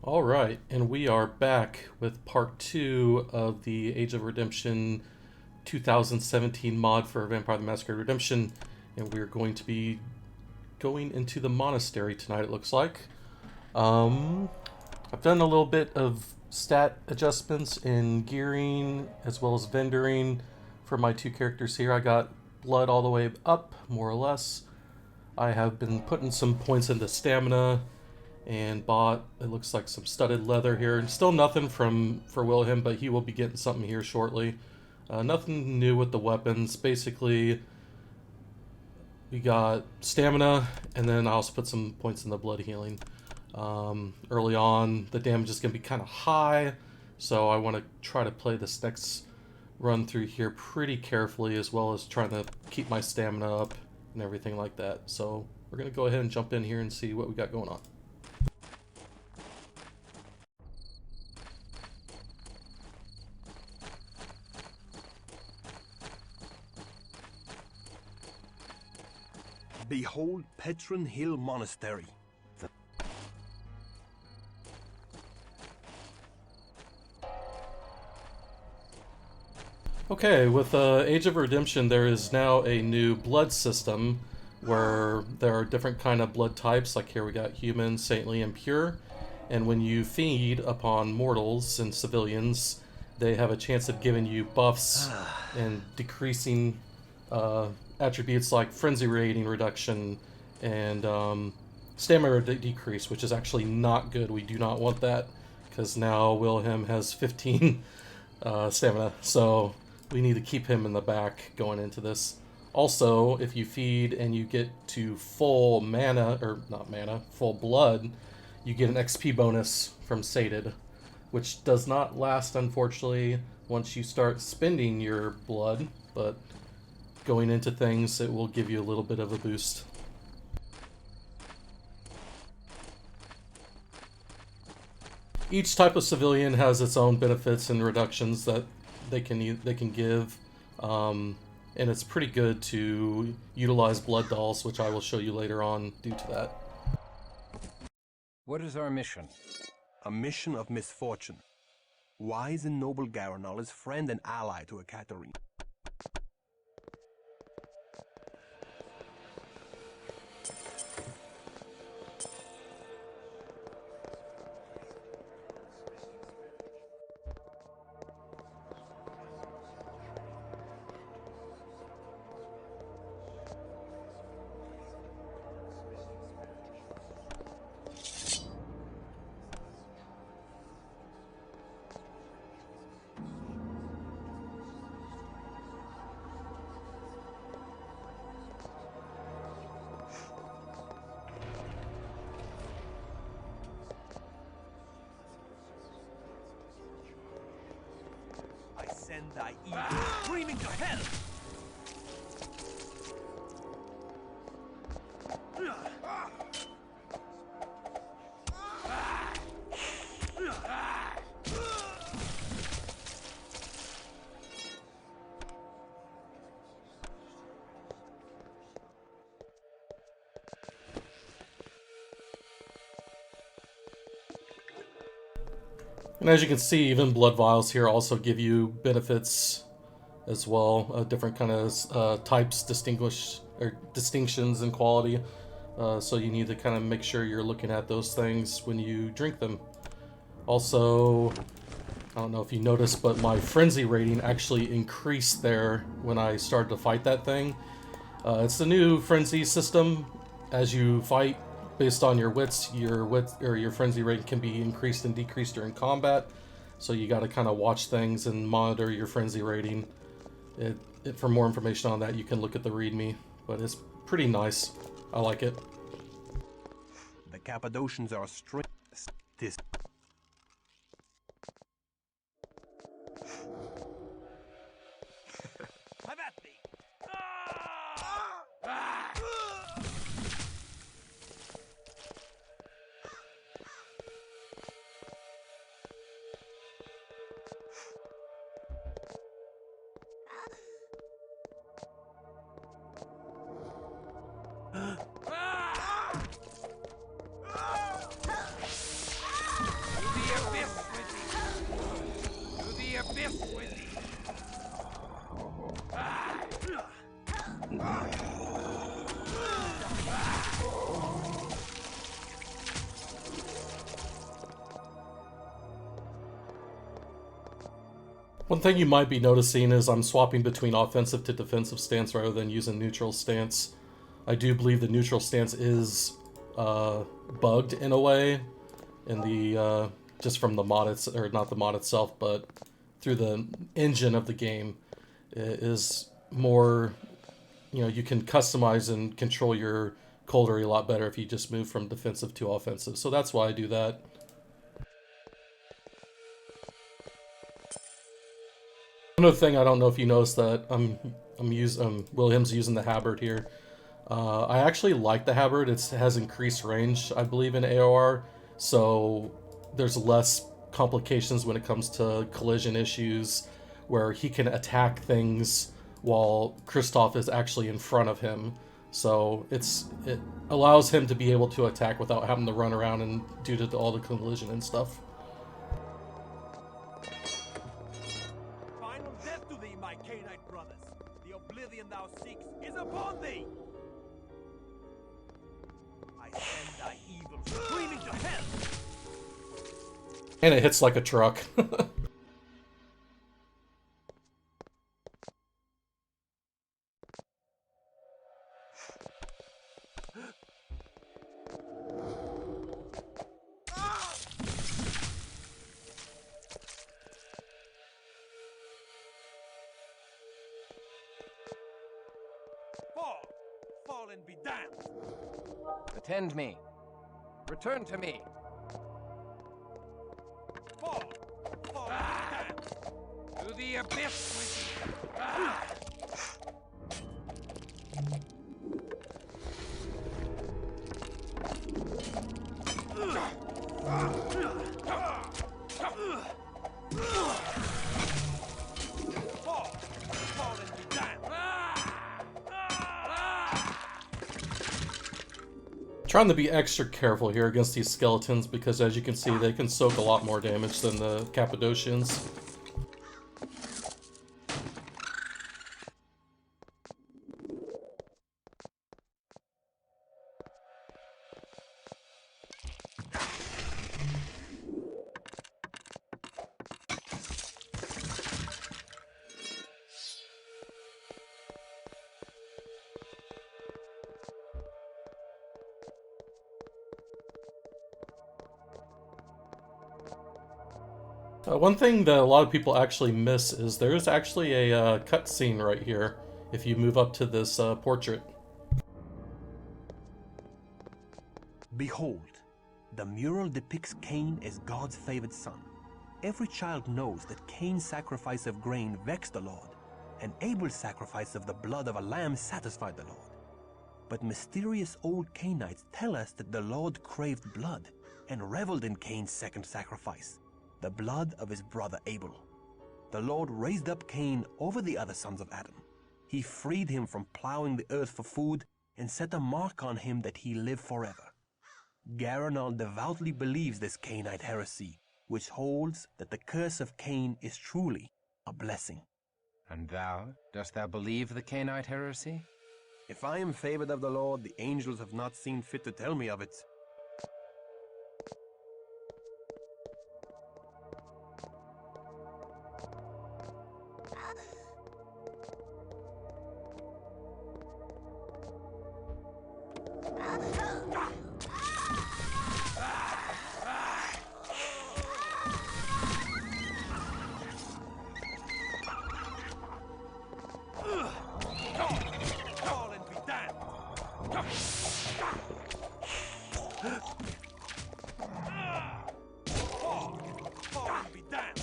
Alright, and we are back with part 2 of the Age of Redemption 2017 mod for Vampire the Masquerade Redemption, and we're going to be going into the monastery tonight, it looks like. I've done a little bit of stat adjustments in gearing as well as vendoring for my two characters here. I got blood all the way up, more or less. I have been putting some points into stamina and bought, it looks like, some studded leather here. And still nothing for Wilhelm, but he will be getting something here shortly. Nothing new with the weapons. Basically, we got stamina, and then I also put some points in the blood healing. Early on, the damage is going to be kind of high, so I want to try to play this next run through here pretty carefully, as well as trying to keep my stamina up and everything like that. So we're going to go ahead and jump in here and see what we got going on. Behold Petrin Hill Monastery. Okay, with Age of Redemption, there is now a new blood system where there are different kind of blood types. Like here we got human, saintly, and pure. And when you feed upon mortals and civilians, they have a chance of giving you buffs and decreasing attributes like frenzy rating reduction and stamina decrease, which is actually not good. We do not want that because now Wilhelm has 15 stamina, so we need to keep him in the back going into this. Also, if you feed and you get to full mana, or not mana, full blood, you get an XP bonus from Sated, which does not last, unfortunately, once you start spending your blood, but going into things, it will give you a little bit of a boost. Each type of civilian has its own benefits and reductions that they can give, and it's pretty good to utilize blood dolls, which I will show you later on due to that. What is our mission? A mission of misfortune. Wise and noble Garanol is friend and ally to Ekaterine. Send thy evil screaming to hell! And as you can see, even blood vials here also give you benefits as well, different kind of types, distinctions in quality. So you need to kind of make sure you're looking at those things when you drink them. Also, I don't know if you noticed, but my frenzy rating actually increased there when I started to fight that thing. It's the new frenzy system. As you fight, based on your wits or your frenzy rating can be increased and decreased during combat. So you got to kind of watch things and monitor your frenzy rating. For more information on that, you can look at the README, but it's pretty nice. I like it. The Cappadocians are strict. This. Have at me! One thing you might be noticing is I'm swapping between offensive to defensive stance rather than using neutral stance. I do believe the neutral stance is bugged in a way in the just from the mod or not the mod itself, but through the engine of the game. It is more, you know, you can customize and control your coterie a lot better if you just move from defensive to offensive. So that's why I do that. Another thing, I don't know if you noticed that William's using the halberd here. I actually like the halberd. It has increased range, I believe, in AOR, so there's less complications when it comes to collision issues, where he can attack things while Kristoff is actually in front of him. So it allows him to be able to attack without having to run around and due to all the collision and stuff. Final death to thee, my Cainite brothers. The oblivion thou seeks is upon thee. I send thy evil screaming to hell. And it hits like a truck. Fall and be damned. Attend me. Return to me. Fall and be damned. To the abyss with you. Fall and be damned. Trying to be extra careful here against these skeletons because, as you can see, they can soak a lot more damage than the Cappadocians. One thing that a lot of people actually miss is there's actually a cutscene right here if you move up to this portrait. Behold, the mural depicts Cain as God's favored son. Every child knows that Cain's sacrifice of grain vexed the Lord, and Abel's sacrifice of the blood of a lamb satisfied the Lord. But mysterious old Cainites tell us that the Lord craved blood and reveled in Cain's second sacrifice, the blood of his brother Abel. The Lord raised up Cain over the other sons of Adam. He freed him from plowing the earth for food and set a mark on him that he live forever. Garanal devoutly believes this Cainite heresy, which holds that the curse of Cain is truly a blessing. And thou, dost thou believe the Cainite heresy? If I am favored of the Lord, the angels have not seen fit to tell me of it. Fall and be damned. Fall and be damned.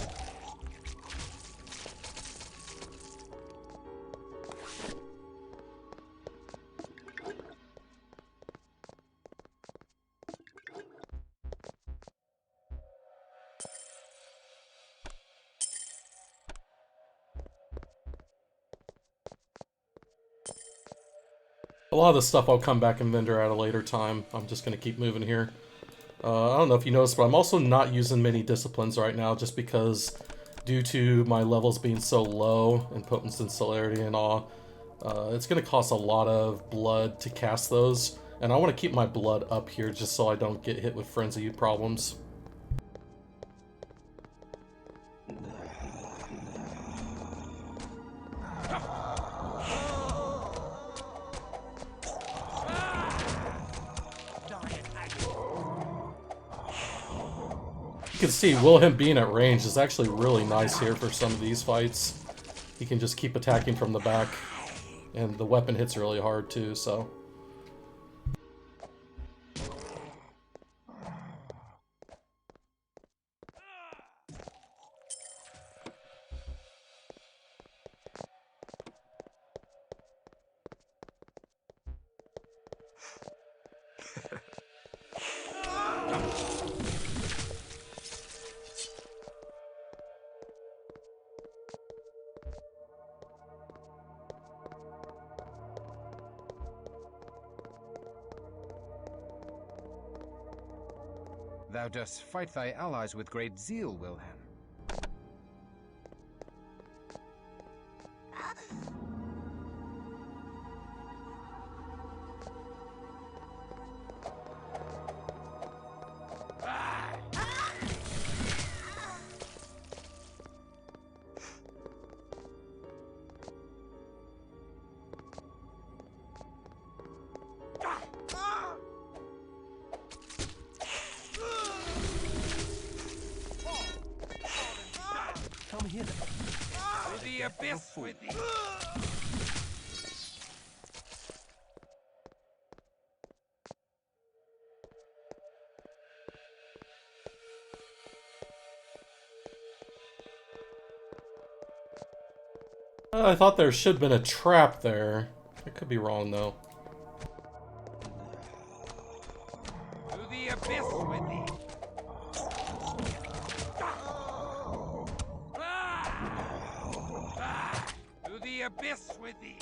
A lot of the stuff I'll come back and vendor at a later time. I'm just going to keep moving here. I don't know if you noticed, but I'm also not using many disciplines right now just because due to my levels being so low in potence and celerity and all, it's going to cost a lot of blood to cast those. And I want to keep my blood up here just so I don't get hit with frenzy problems. You can see Wilhelm being at range is actually really nice here for some of these fights. He can just keep attacking from the back, and the weapon hits really hard too, so... Thou dost fight thy allies with great zeal, Wilhelm. Come here. To the abyss with thee! I thought there should have been a trap there. I could be wrong, though. To the abyss with thee! To the abyss with thee!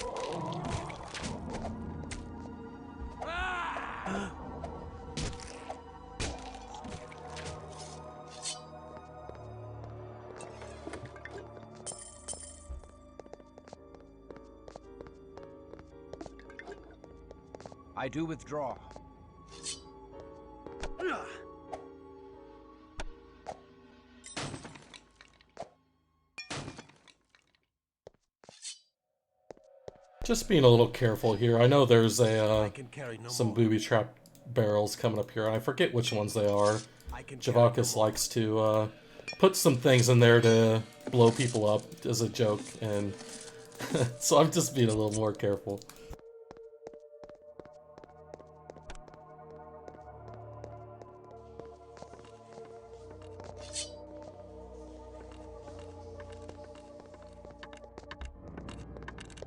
I do withdraw. Just being a little careful here. I know there's I can carry no some more. booby trap barrels coming up here. I forget which ones they are. I can carry no Javokis more. likes to put some things in there to blow people up as a joke, and so I'm just being a little more careful.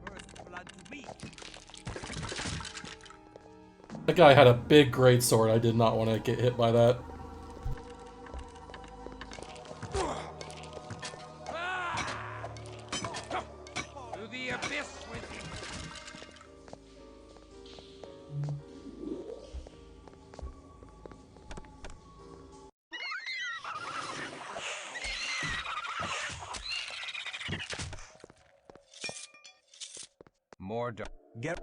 First blood to me! That guy had a big greatsword. I did not want to get hit by that. To the abyss with thee! More dark. Get.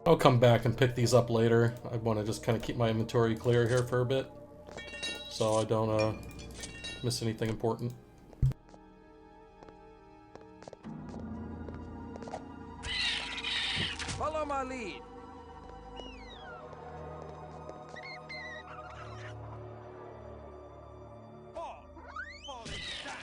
I'll come back and pick these up later. I want to just kind of keep my inventory clear here for a bit, so I don't miss anything important. Follow my lead! Fall! Fall and stand!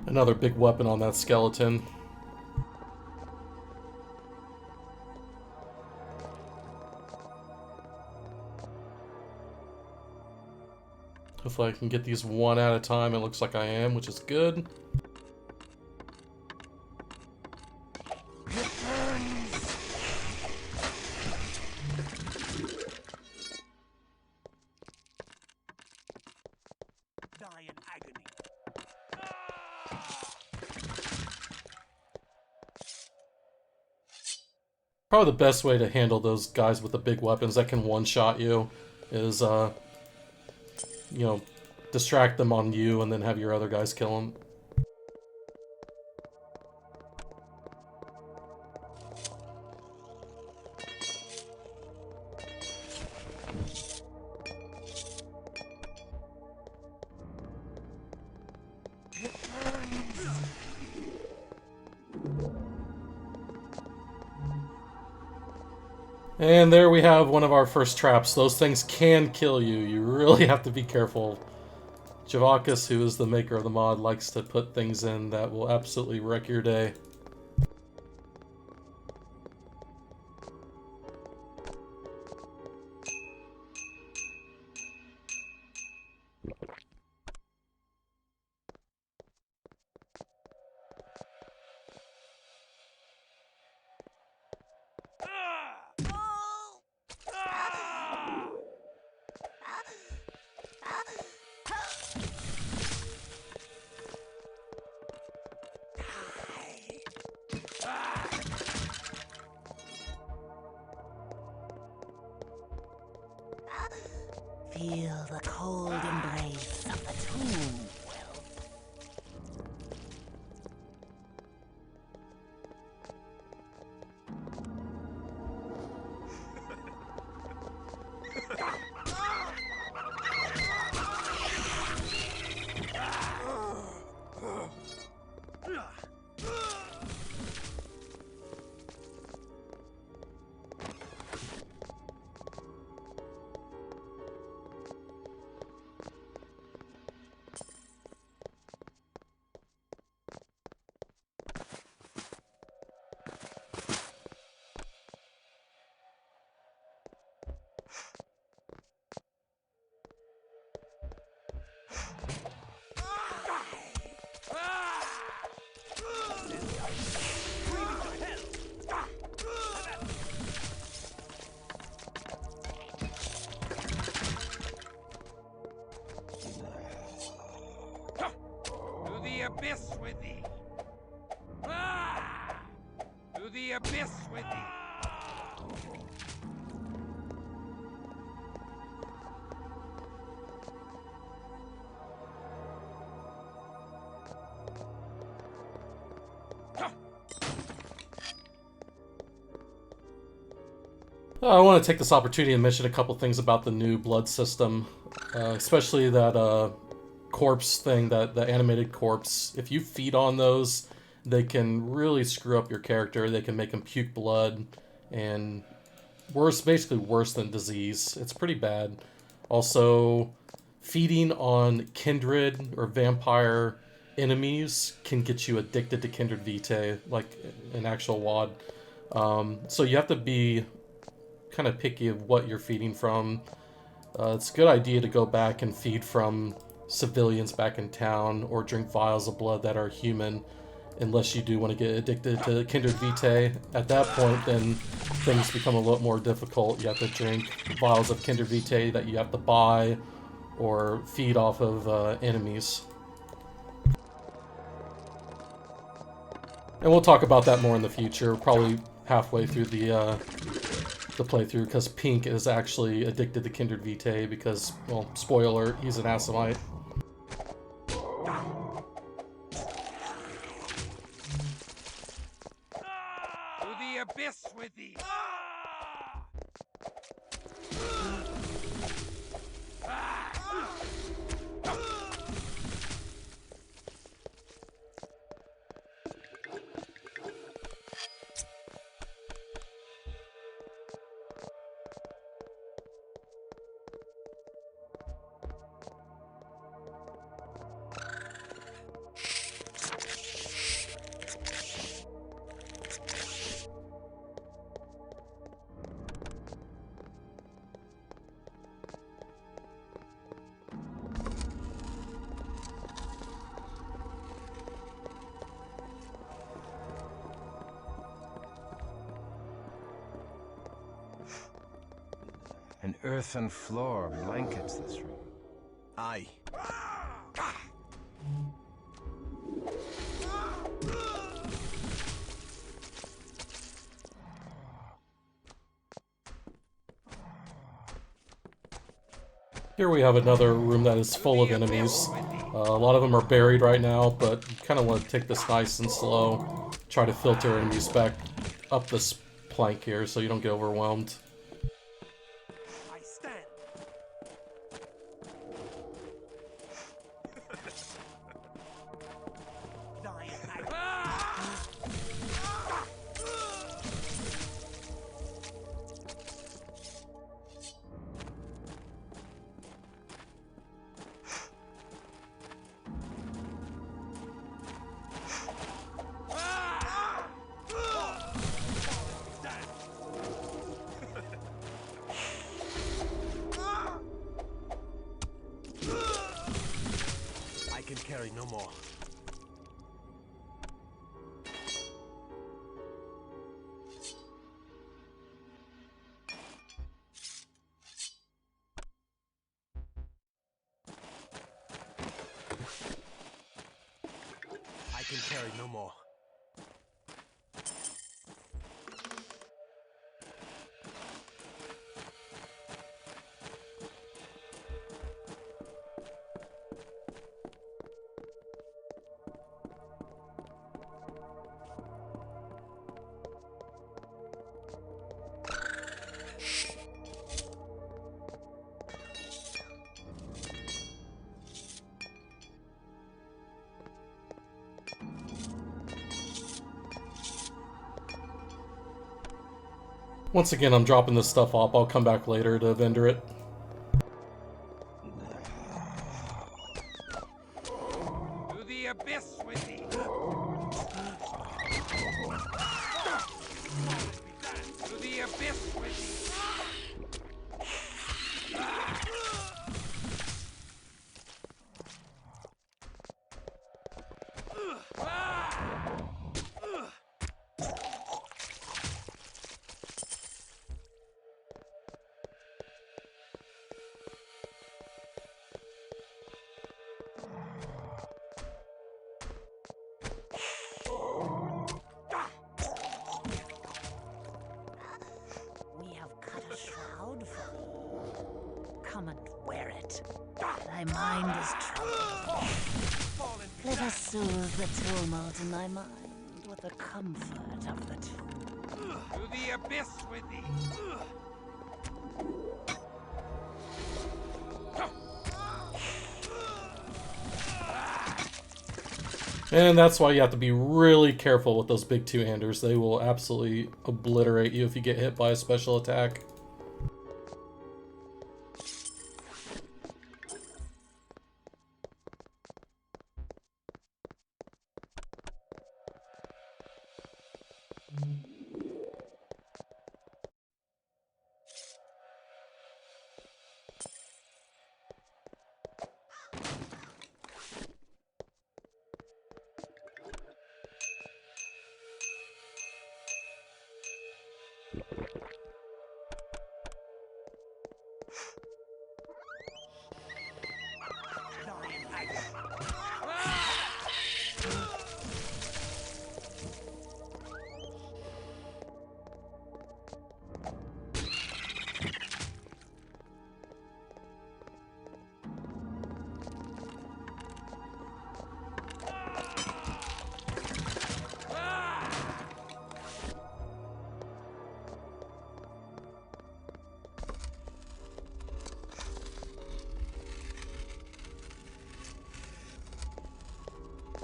Another big weapon on that skeleton. Hopefully I can get these one at a time. It looks like I am, which is good. Probably the best way to handle those guys with the big weapons that can one-shot you is, you know, distract them on you and then have your other guys kill them. And there we have one of our first traps. Those things can kill you. You really have to be careful. Javokis, who is the maker of the mod, likes to put things in that will absolutely wreck your day. Feel the cold embrace of the tomb. Abyss with thee! Ah! To the abyss with thee! I want to take this opportunity and mention a couple things about the new blood system, especially that corpse thing, that the animated corpse. If you feed on those, they can really screw up your character. They can make him puke blood, and worse, basically worse than disease. It's pretty bad. Also, feeding on kindred or vampire enemies can get you addicted to kindred vitae, like an actual WAD. So you have to be kind of picky of what you're feeding from. It's a good idea to go back and feed from civilians back in town or drink vials of blood that are human, unless you do want to get addicted to kindred vitae. At that point, then things become a lot more difficult. You have to drink vials of kindred vitae that you have to buy or feed off of enemies. And we'll talk about that more in the future, probably halfway through the playthrough, because Pink is actually addicted to kindred vitae because, well, spoiler, he's an Assamite. To the abyss with thee! An earthen floor blankets this room. Aye. Here we have another room that is full of enemies. A lot of them are buried right now, but you kind of want to take this nice and slow. Try to filter enemies back up this plank here so you don't get overwhelmed. I stand. Die in agony. I can carry no more. I can carry no more. Once again, I'm dropping this stuff off. I'll come back later to vendor it. To the abyss with thee! To the abyss with thee! We have cut a shroud for thee. Come and wear it. Thy mind is troubled. Let us soothe the tumult in thy mind with the comfort of the tomb. To the abyss with thee! And that's why you have to be really careful with those big two-handers. They will absolutely obliterate you if you get hit by a special attack.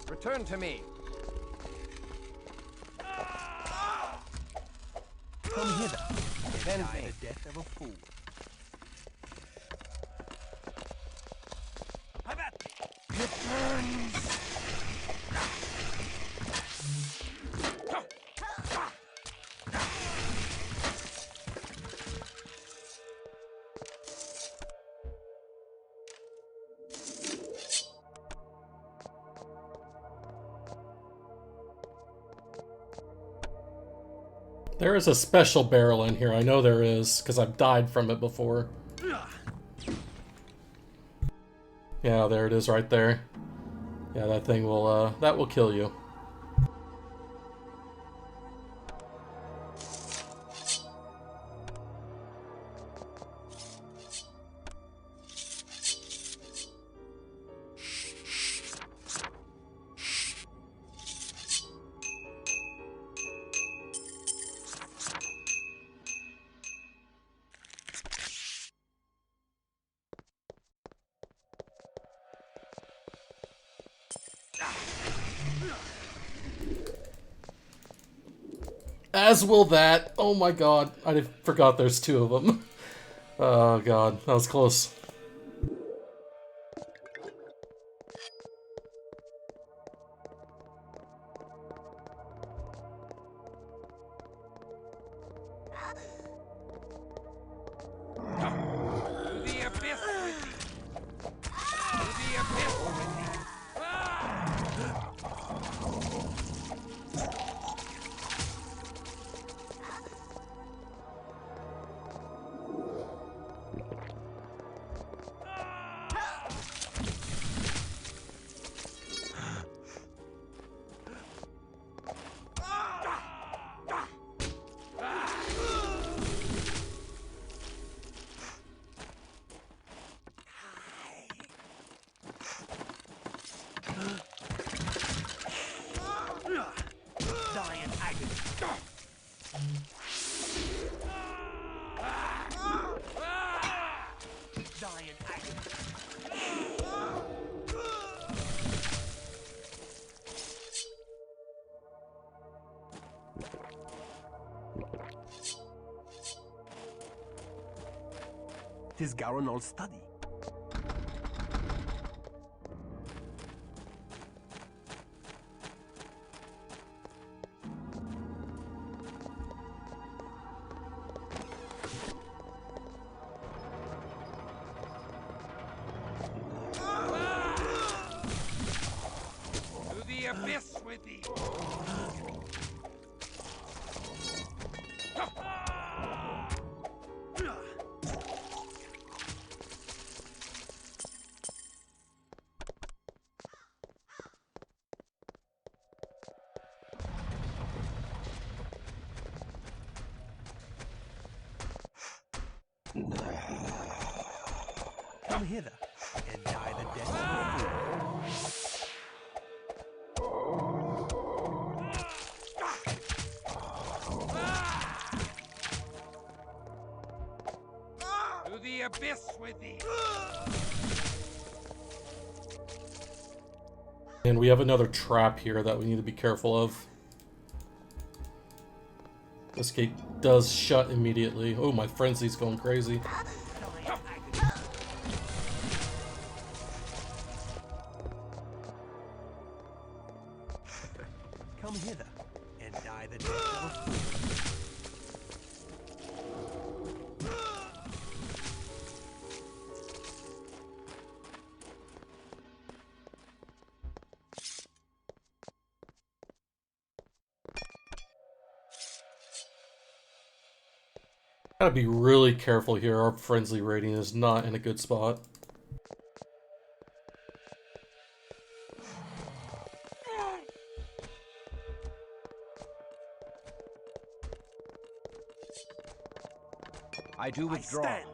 Return to me. Come hither. Then Die think. the death of a fool. There is a special barrel in here. I know there is, because I've died from it before. Yeah, there it is right there. Yeah, that thing will, that will kill you. As will that. Oh my god. I forgot there's two of them. Oh god. That was close. To the abyss with thee! To the abyss with thee! Tis Garonol's study. To the abyss with thee! Come hither and die the death of a fool. To the abyss with thee! And we have another trap here that we need to be careful of. This gate does shut immediately. Oh, my frenzy's going crazy. Come hither and die the death of a fool. Gotta be really careful here. Our frenzy rating is not in a good spot. I do withdraw. stand.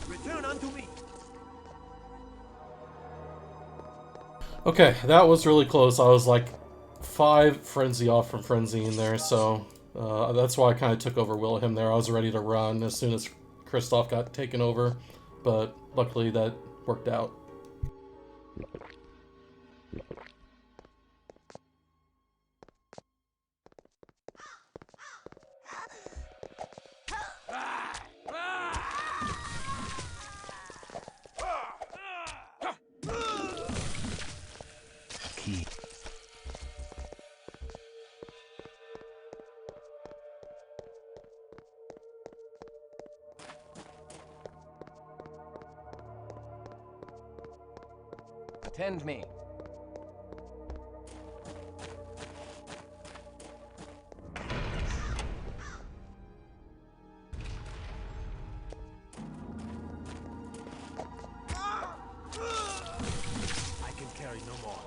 Return unto me. Okay, that was really close. I was like 5 frenzy off from frenzying there, so that's why I kind of took over Wilhelm there. I was ready to run as soon as Kristoff got taken over, but luckily that worked out. Attend me. I can carry no more.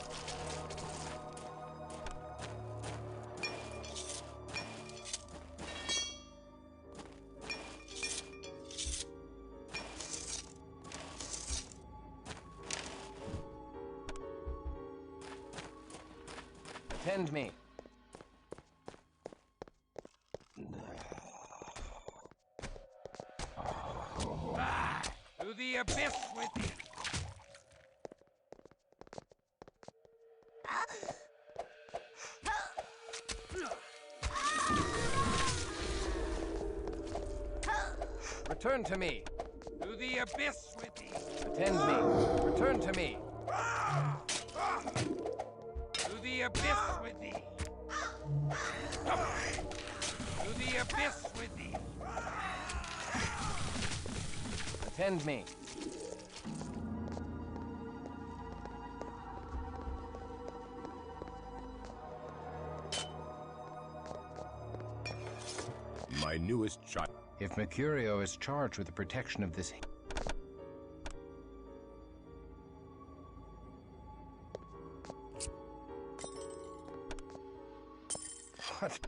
Attend me. To the abyss within. Return to me. To the abyss within. Attend me. Return to me. To the abyss within. To the abyss within. Attend me. My newest child. If Mercurio is charged with the protection of this... What?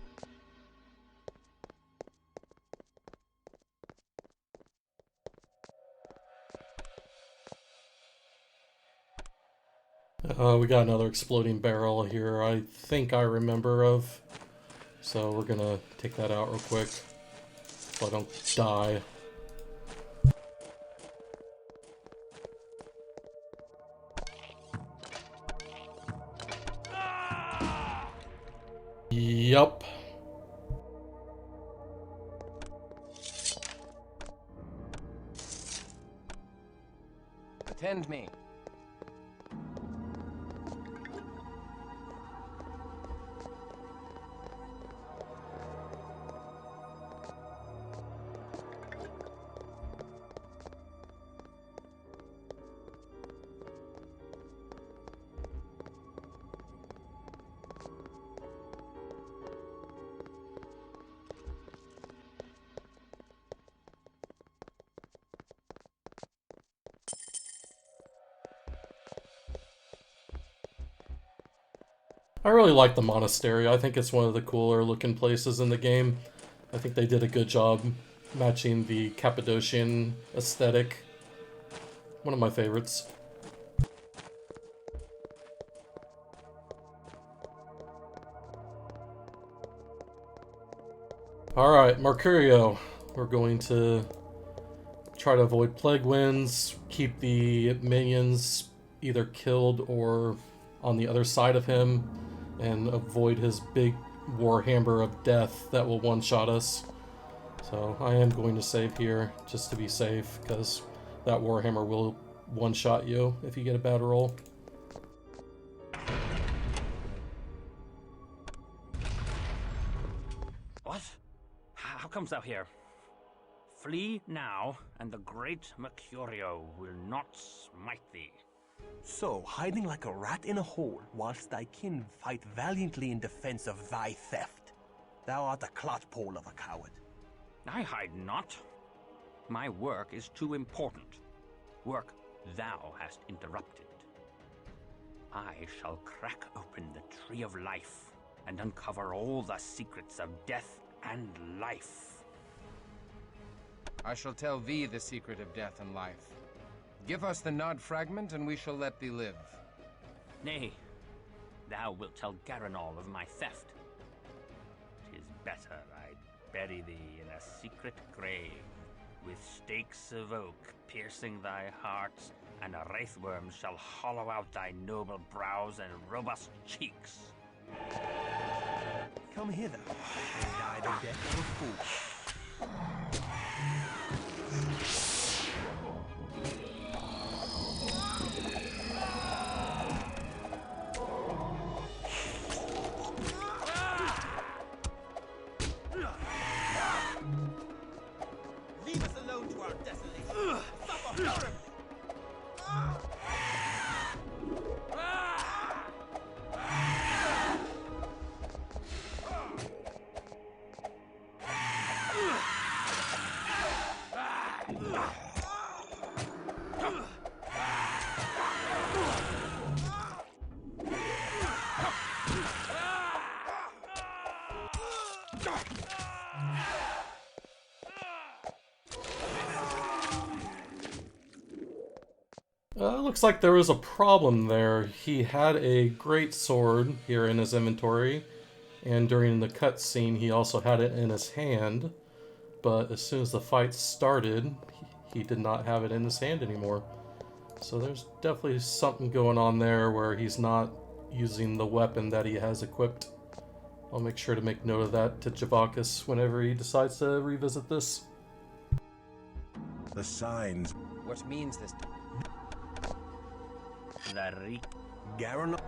We got another exploding barrel here I think I remember of. So we're gonna take that out real quick so I don't die. Yup. Attend me. I really like the monastery. I think it's one of the cooler looking places in the game. I think they did a good job matching the Cappadocian aesthetic. One of my favorites. Alright, Mercurio. We're going to try to avoid plague winds, keep the minions either killed or on the other side of him, and avoid his big warhammer of death that will one-shot us. So I am going to save here just to be safe, because that warhammer will one-shot you if you get a bad roll. What? How comes thou here? Flee now, and the great Mercurio will not smite thee. So, hiding like a rat in a hole, whilst thy kin fight valiantly in defense of thy theft. Thou art a clotpole of a coward. I hide not. My work is too important. Work thou hast interrupted. I shall crack open the tree of life and uncover all the secrets of death and life. I shall tell thee the secret of death and life. Give us the nod fragment, and we shall let thee live. Nay, thou wilt tell Garanol of my theft. 'Tis better I bury thee in a secret grave, with stakes of oak piercing thy heart, and a wraithworm shall hollow out thy noble brows and robust cheeks. Come hither, and die the death of a fool. Leave us alone to our desolation. Suffer horribly. Looks like there was a problem there. He had a great sword here in his inventory, and during the cutscene he also had it in his hand, but as soon as the fight started, he did not have it in his hand anymore. So there's definitely something going on there where he's not using the weapon that he has equipped. I'll make sure to make note of that to Javokis whenever he decides to revisit this. The signs. What means this? The Garon.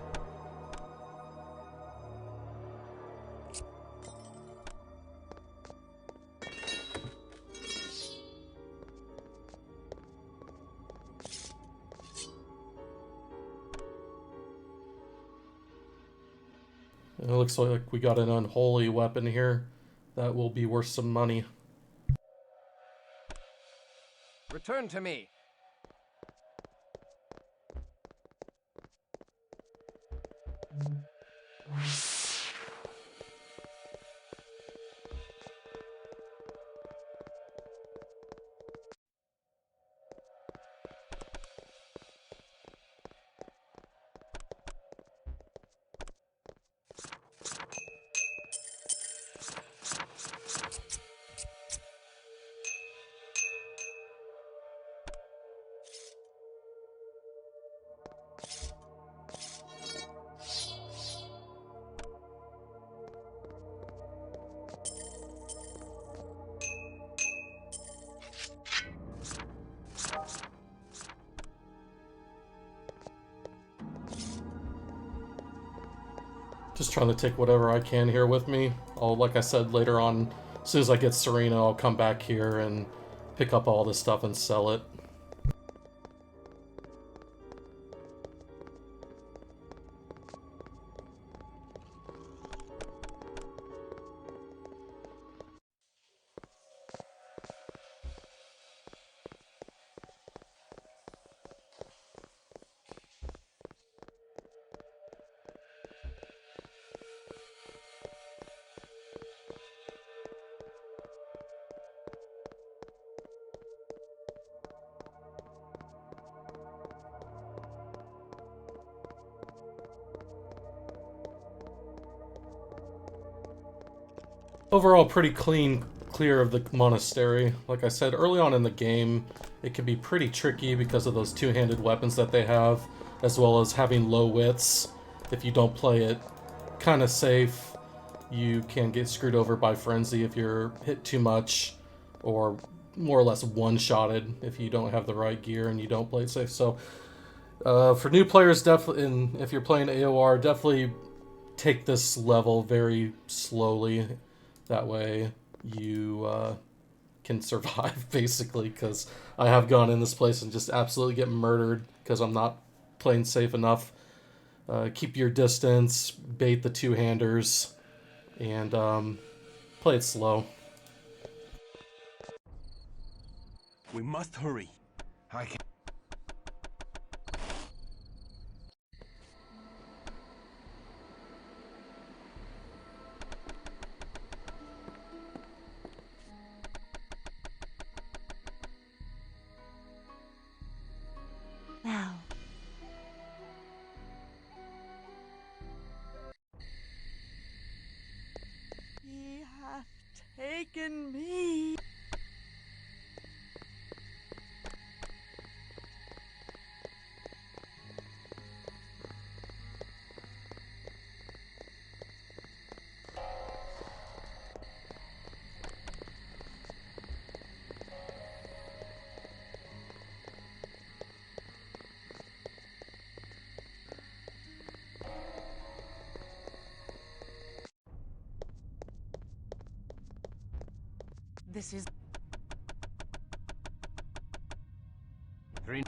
It looks like we got an unholy weapon here that will be worth some money. Return to me. Just trying to take whatever I can here with me. Like I said, later on, as soon as I get Serena, I'll come back here and pick up all this stuff and sell it. Overall, pretty clear of the monastery. Like I said, early on in the game, it can be pretty tricky because of those two-handed weapons that they have, as well as having low wits. If you don't play it kind of safe, you can get screwed over by Frenzy if you're hit too much, or more or less one-shotted if you don't have the right gear and you don't play it safe. So, for new players, definitely, and if you're playing AOR, definitely take this level very slowly. That way you can survive, basically, because I have gone in this place and just absolutely get murdered because I'm not playing safe enough. Keep your distance, bait the two-handers, and play it slow. We must hurry. I can. Now. He hath taken me. This is... Three.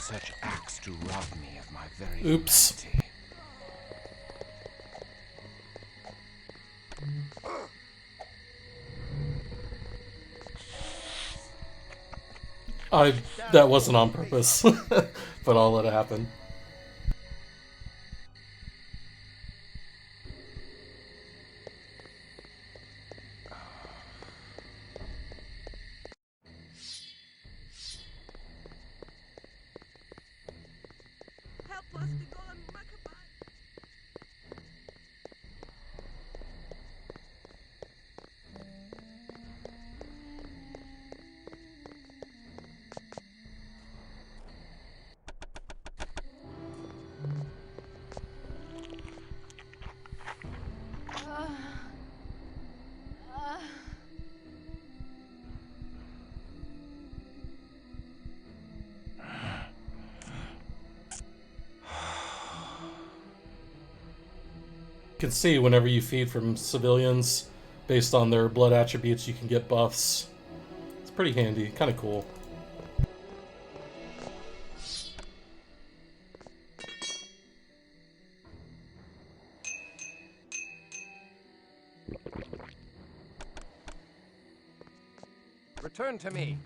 such acts to rob me of my very Oops. humanity. That wasn't on purpose, but I'll let it happen. Help us, the Golem Maqqabah. You can see whenever you feed from civilians, based on their blood attributes, you can get buffs. It's pretty handy, kind of cool. Return to me.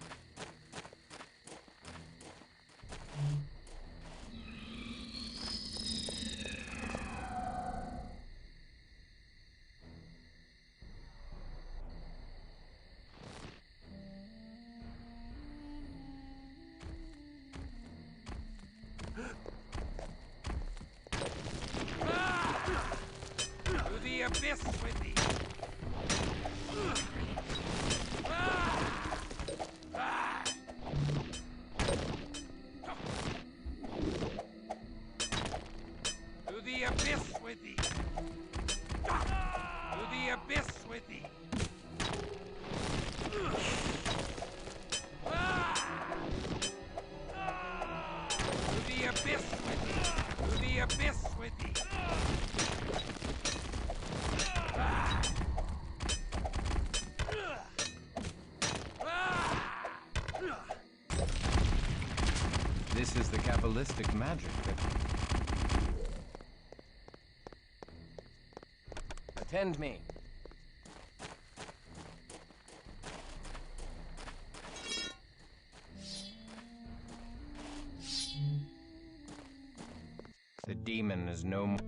To the abyss with thee. To the abyss with thee. To the abyss with thee. To the abyss with thee. To the abyss with thee. This is the Kabbalistic magic that... Attend me. The demon is no more.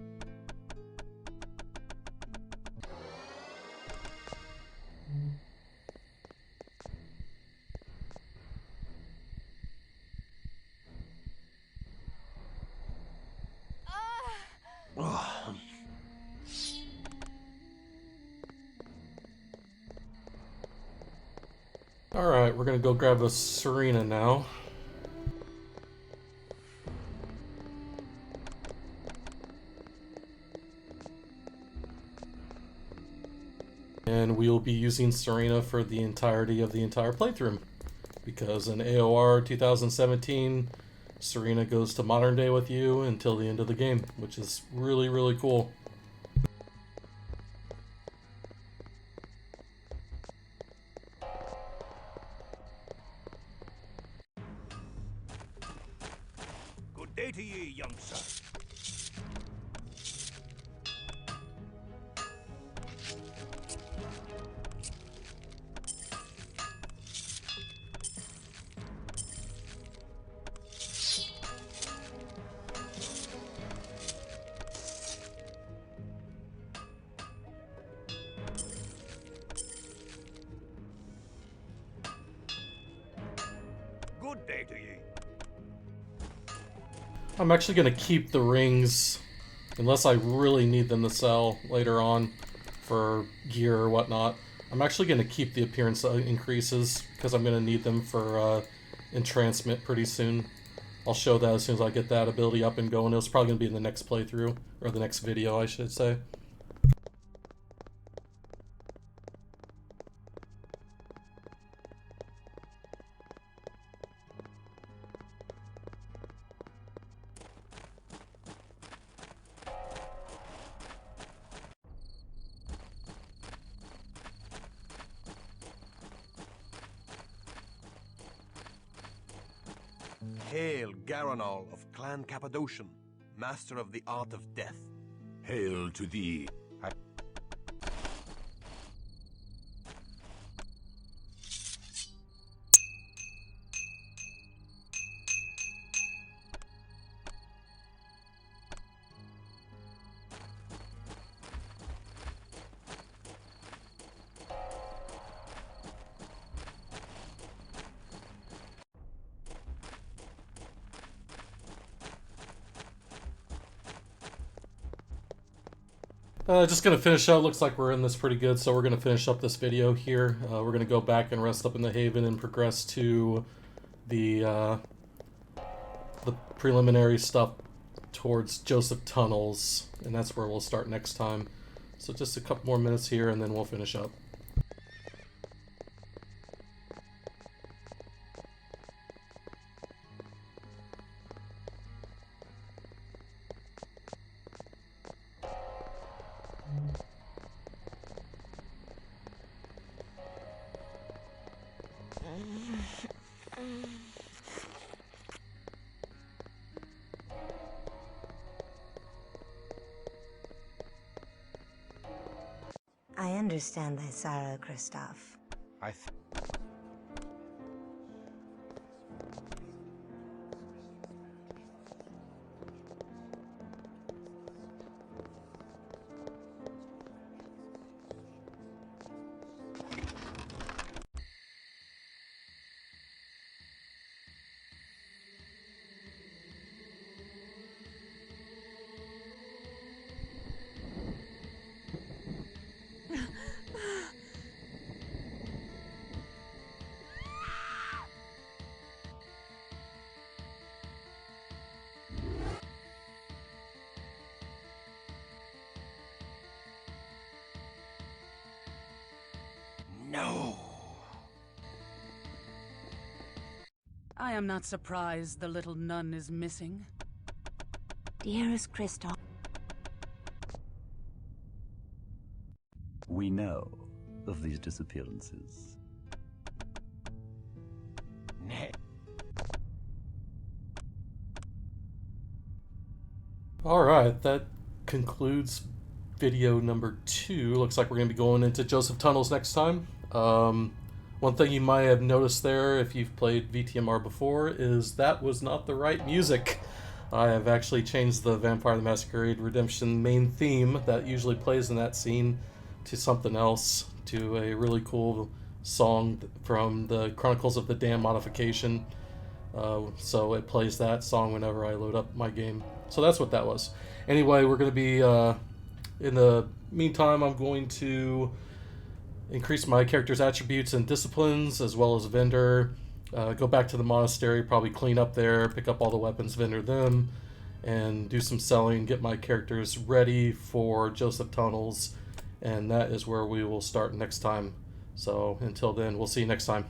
Alright, we're gonna go grab a Serena now. And we will be using Serena for the entirety of the entire playthrough. Because in AOR 2017, Serena goes to modern day with you until the end of the game, which is really, really cool. Good day to ye, young sir. Good day to ye. I'm actually going to keep the rings, unless I really need them to sell later on for gear or whatnot. I'm actually going to keep the appearance increases, because I'm going to need them for entrancement pretty soon. I'll show that as soon as I get that ability up and going. It's probably going to be in the next playthrough, or the next video, I should say. Hail Garanol of Clan Cappadocian, master of the art of death. Hail to thee. Just gonna finish up. Looks like we're in this pretty good, so we're gonna finish up this video here. We're gonna go back and rest up in the Haven and progress to the preliminary stuff towards Joseph Tunnels, and that's where we'll start next time. So just a couple more minutes here, and then we'll finish up. I understand thy sorrow, Christoph. No! I am not surprised the little nun is missing. Dearest Christoph. We know of these disappearances. Alright, that concludes video number 2. Looks like we're going to be going into Joseph Tunnels next time. One thing you might have noticed there, if you've played VTMR before, is that was not the right music. I have actually changed the Vampire the Masquerade Redemption main theme that usually plays in that scene to something else, to a really cool song from the Chronicles of the Damned modification. So it plays that song whenever I load up my game. So that's what that was. Anyway, we're going to be, in the meantime, I'm going to increase my character's attributes and disciplines, as well as vendor. Go back to the monastery, probably clean up there, pick up all the weapons, vendor them, and do some selling, get my characters ready for Joseph Tunnels, and that is where we will start next time. So until then, we'll see you next time.